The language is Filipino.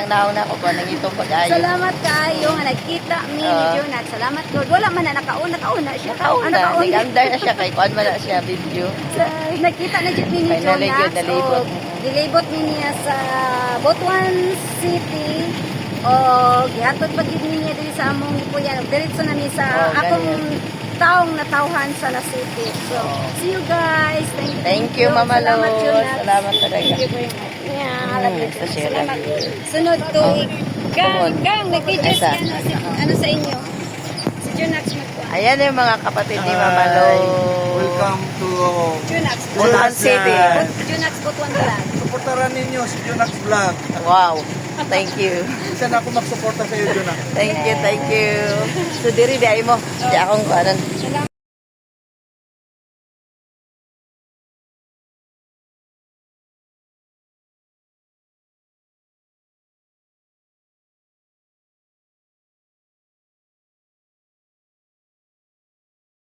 nang naong na ako po nang itong pag-ayo. Salamat kayo nga nagkita mi ni Jonas. Salamat Lord. Wala man na nakauna siya. Nakauna, nag-under na siya kay kuan man na siya video. Nagkita na jud ni Finally, Jonas. yun, nalibot. Dilibot mi niya sa Butuan City. O gihatod pag gid niya diri sa among ipuyan. Diretso na mi sa akong taong natawhan sa La City. So, see you guys. Thank you, Mama Salamat, Lord. Jonas. Salamat talaga. Thank you very much. Yeah, sa share. salamat. Sunod to, Gang, nag-videos Asa? yan. Ano sa inyo? Si Jonax magkuha. Ayan yung mga kapatid ni Mama Lord. Welcome to Jonax. Butuan City. Jonax Butuan Vlog. Suportaran ninyo si Jonax Vlog. Wow. Thank you. Isa na ako magsuporta sa iyo, Jonax. Thank you, thank you. So, diri di ay mo. Di akong kuanan. Salamat.